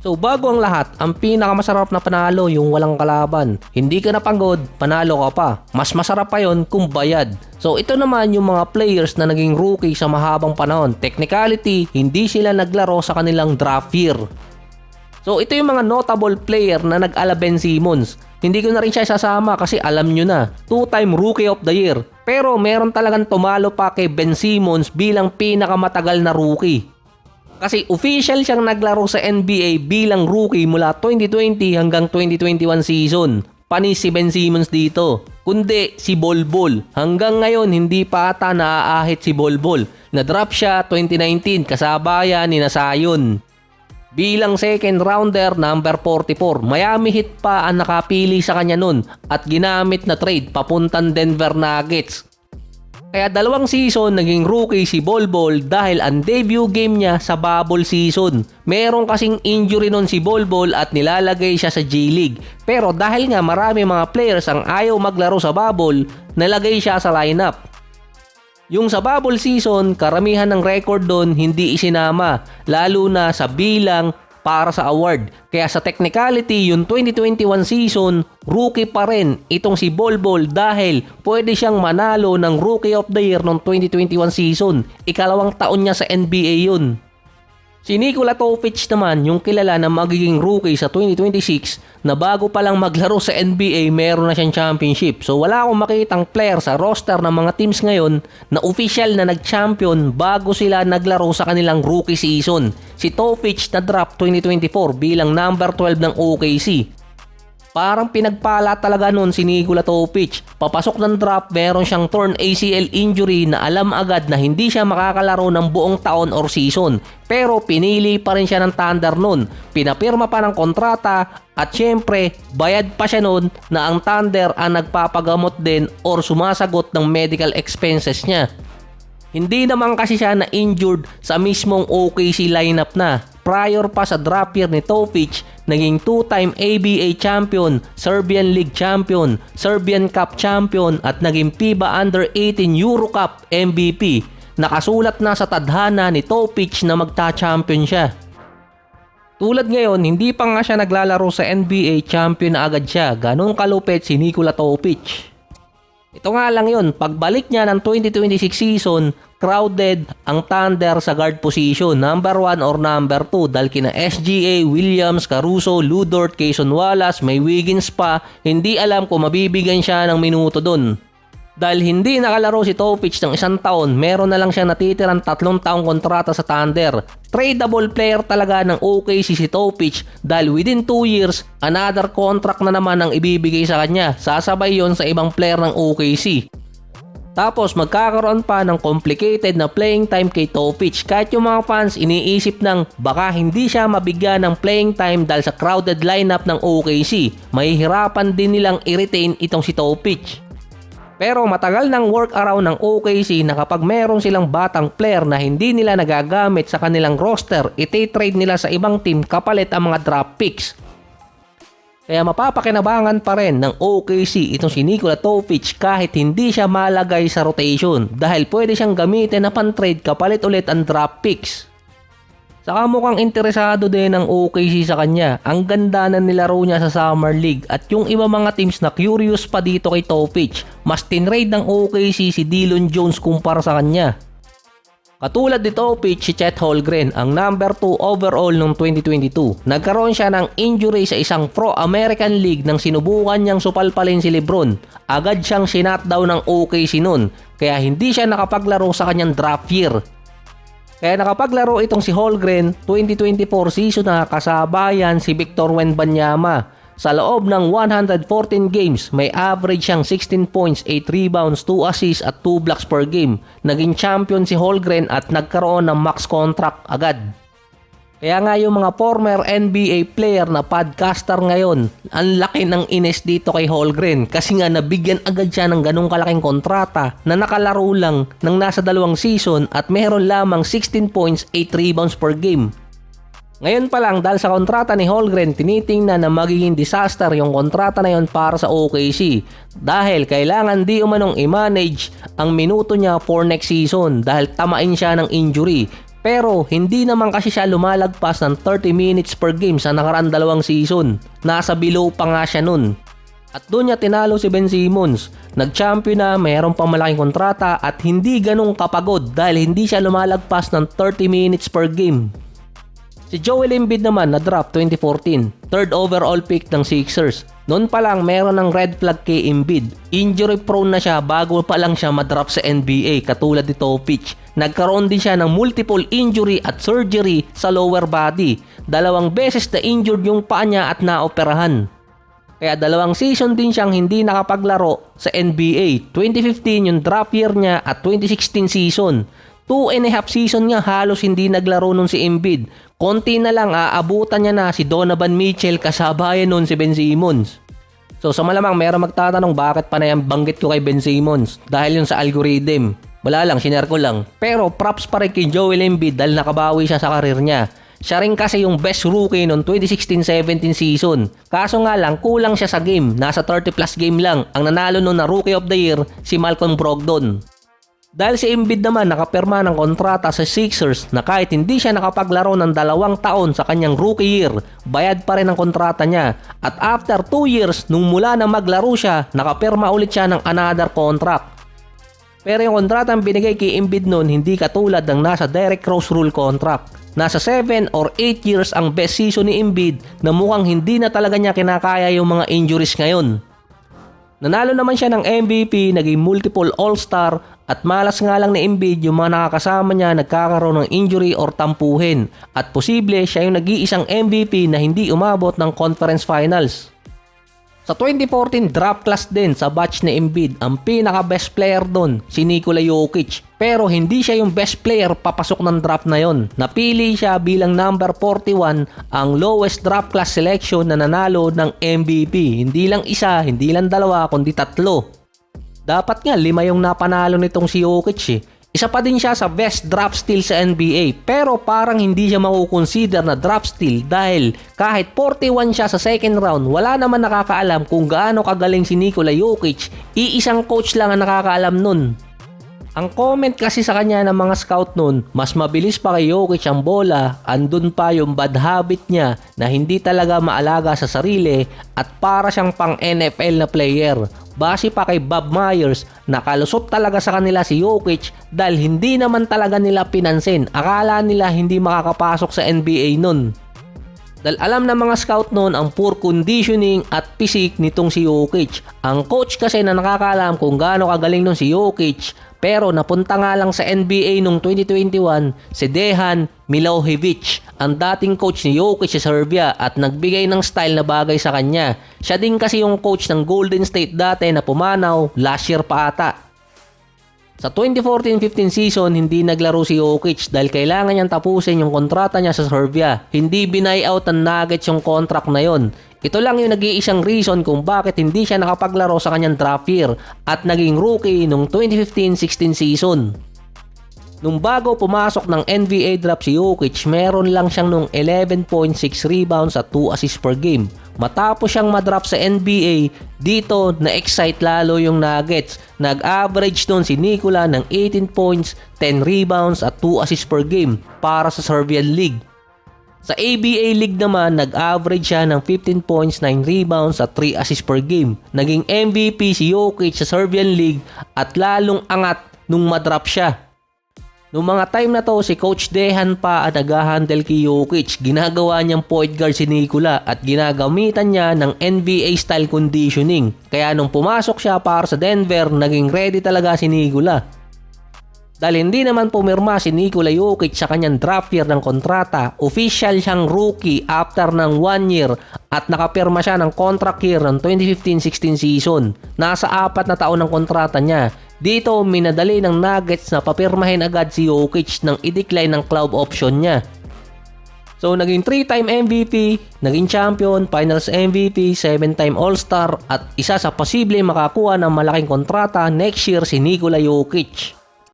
So bago ang lahat, ang pinakamasarap na panalo yung walang kalaban. Hindi ka napagod, panalo ka pa. Mas masarap pa yon kung bayad. So ito naman yung mga players na naging rookie sa mahabang panahon. Technicality, hindi sila naglaro sa kanilang draft year. So ito yung mga notable player na nag-ala Ben Simmons. Hindi ko na rin siya sasama kasi alam nyo na, 2-time Rookie of the Year. Pero meron talagang tumalo pa kay Ben Simmons bilang pinakamatagal na rookie. Kasi official siyang naglaro sa NBA bilang rookie mula 2020 hanggang 2021 season. Panis si Ben Simmons dito. Kundi si Bol Bol. Hanggang ngayon hindi pa ata naaahit si Bol Bol. Na-drop siya 2019 kasabayan ni Nasayon. Bilang second rounder number 44, Miami Heat pa ang nakapili sa kanya nun at ginamit na trade papuntang Denver Nuggets. Kaya 2 season naging rookie si Bol Bol dahil ang debut game niya sa bubble season. Meron kasing injury nun si Bol Bol at nilalagay siya sa G-League. Pero dahil nga marami mga players ang ayaw maglaro sa bubble, nalagay siya sa lineup. Yung sa bubble season, karamihan ng record doon hindi isinama, lalo na sa bilang para sa award. Kaya sa technicality, yung 2021 season, rookie pa rin itong si Bol Bol dahil pwede siyang manalo ng Rookie of the Year noong 2021 season. Ikalawang taon niya sa NBA yun. Si Nikola Topic naman, yung kilala na magiging rookie sa 2026 na bago pa lang maglaro sa NBA, meron na siyang championship. So wala akong makitang player sa roster ng mga teams ngayon na official na nag-champion bago sila naglaro sa kanilang rookie season. Si Topic na draft 2024 bilang number 12 ng OKC. Parang pinagpala talaga nun si Nikola Topic. Papasok ng draft, meron siyang torn ACL injury na alam agad na hindi siya makakalaro ng buong taon or season. Pero pinili pa rin siya ng Thunder nun. Pinapirma pa ng kontrata at syempre bayad pa siya nun na ang Thunder ang nagpapagamot din or sumasagot ng medical expenses niya. Hindi naman kasi siya na-injured sa mismong OKC lineup na. Prior pa sa draft year ni Topic, naging 2-time ABA champion, Serbian League champion, Serbian Cup champion at naging FIBA Under-18 Euro Cup MVP. Nakasulat na sa tadhana ni Topic na magta-champion siya. Tulad ngayon, hindi pa nga siya naglalaro sa NBA, champion na agad siya. Ganun kalupit si Nikola Topic. Ito nga lang yun, pagbalik niya ng 2026 season, crowded ang Thunder sa guard position, number 1 or number 2 dahil kina SGA, Williams, Caruso, Lu Dort, Cason Wallace, may Wiggins pa, hindi alam kung mabibigyan siya ng minuto dun. Dahil hindi nakalaro si Topic ng 1 taon, meron na lang siya natitirang 3 taong kontrata sa Thunder. Tradable player talaga ng OKC si Topic dahil within 2 years, another contract na naman ang ibibigay sa kanya. Sasabay yon sa ibang player ng OKC. Tapos magkakaroon pa ng complicated na playing time kay Topic. Kahit yung mga fans iniisip ng baka hindi siya mabigyan ng playing time dahil sa crowded lineup ng OKC. Mahihirapan din nilang i-retain itong si Topic. Pero matagal ng workaround ng OKC na kapag meron silang batang player na hindi nila nagagamit sa kanilang roster, iti-trade nila sa ibang team kapalit ang mga draft picks. Kaya mapapakinabangan pa rin ng OKC itong si Nikola Topic kahit hindi siya malagay sa rotation dahil pwede siyang gamitin na pan-trade kapalit ulit ang draft picks. Saka mukhang interesado din ng OKC sa kanya. Ang ganda na nilaro niya sa Summer League at yung iba mga teams na curious pa dito kay Topic. Mas tinrade ng OKC si Dillon Jones kumpara sa kanya. Katulad ni Topic si Chet Holmgren, ang number 2 overall noong 2022. Nagkaroon siya ng injury sa isang Pro-American League nang sinubukan niyang supalpalin si Lebron. Agad siyang sinatdown ng OKC nun, kaya hindi siya nakapaglaro sa kanyang draft year. Kaya nakapaglaro itong si Holmgren 2024 season na kasabayan si Victor Wembanyama. Sa loob ng 114 games, may average siyang 16 points, 8 rebounds, 2 assists at 2 blocks per game. Naging champion si Holmgren at nagkaroon ng max contract agad. Kaya nga yung mga former NBA player na podcaster ngayon, ang laki ng ines dito kay Holmgren kasi nga nabigyan agad siya ng ganong kalaking kontrata na nakalaro lang ng nasa 2 season at meron lamang 16 points, 8 rebounds per game. Ngayon pa lang dahil sa kontrata ni Holmgren, tinitingnan na magiging disaster yung kontrata na yon para sa OKC dahil kailangan di umanong i-manage ang minuto niya for next season dahil tamain siya ng injury. Pero hindi naman kasi siya lumalagpas ng 30 minutes per game sa nakaraan 2 season. Nasa below pa nga siya nun. At doon niya tinalo si Ben Simmons. Nag-champion na, mayroon pang malaking kontrata at hindi ganong kapagod dahil hindi siya lumalagpas ng 30 minutes per game. Si Joel Embiid naman na draft 2014, third overall pick ng Sixers. Noon pa lang meron ng red flag kay Embiid. Injury prone na siya bago pa lang siya madraft sa NBA katulad ni Topic. Nagkaroon din siya ng multiple injury at surgery sa lower body. 2 beses na injured yung paa niya at naoperahan. Kaya 2 season din siyang hindi nakapaglaro sa NBA. 2015 yung draft year niya at 2016 season. 2.5 season nga halos hindi naglaro nun si Embiid. Konti na lang aabutan niya na si Donovan Mitchell kasabayan nun si Ben Simmons. So sa malamang meron magtatanong bakit pa na yung banggit ko kay Ben Simmons dahil yun sa algorithm. Wala lang, sinare ko lang. Pero props pa rin kay Joel Embiid dahil nakabawi siya sa karir niya. Siya rin kasi yung best rookie noong 2016-17 season. Kaso nga lang, kulang siya sa game. Nasa 30 plus game lang. Ang nanalo noon na Rookie of the Year, si Malcolm Brogdon. Dahil si Embiid naman nakapirma ng kontrata sa Sixers na kahit hindi siya nakapaglaro ng 2 taon sa kanyang rookie year, bayad pa rin ang kontrata niya. At after 2 years, nung mula na maglaro siya, nakapirma ulit siya ng another contract. Pero yung kontratang binigay kay Embiid noon hindi katulad ng nasa Derrick Rose rule contract. Nasa 7 or 8 years ang best season ni Embiid na mukhang hindi na talaga niya kinakaya yung mga injuries ngayon. Nanalo naman siya ng MVP, naging multiple all-star at malas nga lang ni Embiid yung mga nakakasama niya nagkakaroon ng injury or tampuhin at posible siya yung nag-iisang MVP na hindi umabot ng conference finals. Sa 2014 draft class din sa batch ni Embiid, ang pinaka-best player doon si Nikola Jokic. Pero hindi siya yung best player papasok ng draft na yon. Napili siya bilang number 41, ang lowest draft class selection na nanalo ng MVP. Hindi lang isa, hindi lang 2, kundi 3. Dapat nga 5 yung napanalo nitong si Jokic eh. Isa pa din siya sa best draft steal sa NBA pero parang hindi siya makukonsider na draft steal dahil kahit 41 siya sa second round, wala naman nakakaalam kung gaano kagaling si Nikola Jokic. Iisang coach lang ang nakakaalam nun. Ang comment kasi sa kanya ng mga scout nun, mas mabilis pa kay Jokic ang bola, andun pa yung bad habit niya na hindi talaga maalaga sa sarili at para siyang pang NFL na player. Base pa kay Bob Myers, nakalusot talaga sa kanila si Jokic dahil hindi naman talaga nila pinansin. Akala nila hindi makakapasok sa NBA nun. Dahil alam ng mga scout noon ang poor conditioning at physique nitong si Jokic. Ang coach kasi na nakakaalam kung gaano kagaling nun si Jokic, pero napunta nga lang sa NBA noong 2021 si Dejan Milojevic, ang dating coach ni Jokic sa Serbia at nagbigay ng style na bagay sa kanya. Siya din kasi yung coach ng Golden State dati na pumanaw last year pa ata. Sa 2014-15 season, hindi naglaro si Jokic dahil kailangan niyang tapusin yung kontrata niya sa Serbia. Hindi buy-out ng Nuggets yung contract na yon. Ito lang yung nag-iisang reason kung bakit hindi siya nakapaglaro sa kanyang draft year at naging rookie nung 2015-16 season. Nung bago pumasok ng NBA draft si Jokic, meron lang siyang nung 11.6 rebounds at 2 assists per game. Matapos siyang madraft sa NBA, dito na-excite lalo yung Nuggets. Nag-average doon si Nikola ng 18 points, 10 rebounds at 2 assists per game para sa Serbian League. Sa ABA League naman, nag-average siya ng 15 points, 9 rebounds at 3 assists per game. Naging MVP si Jokic sa Serbian League at lalong angat nung madraft siya. Noong mga time na to, si Coach Dejan pa ang nag-handle kay Jokic. Ginagawa niyang point guard si Nikola at ginagamitan niya ng NBA style conditioning. Kaya nung pumasok siya para sa Denver, naging ready talaga si Nikola. Dahil hindi naman pumirma si Nikola Jokic sa kanyang draft year ng kontrata, official siyang rookie after ng 1 year at nakapirma siya ng contract year ng 2015-16 season. Nasa 4 na taon ng kontrata niya. Dito, minadali ng Nuggets na papirmahin agad si Jokic nang i-decline ng club option niya. So, naging 3-time MVP, naging champion, finals MVP, 7-time All-Star at isa sa posibleng makakuha ng malaking kontrata next year si Nikola Jokic.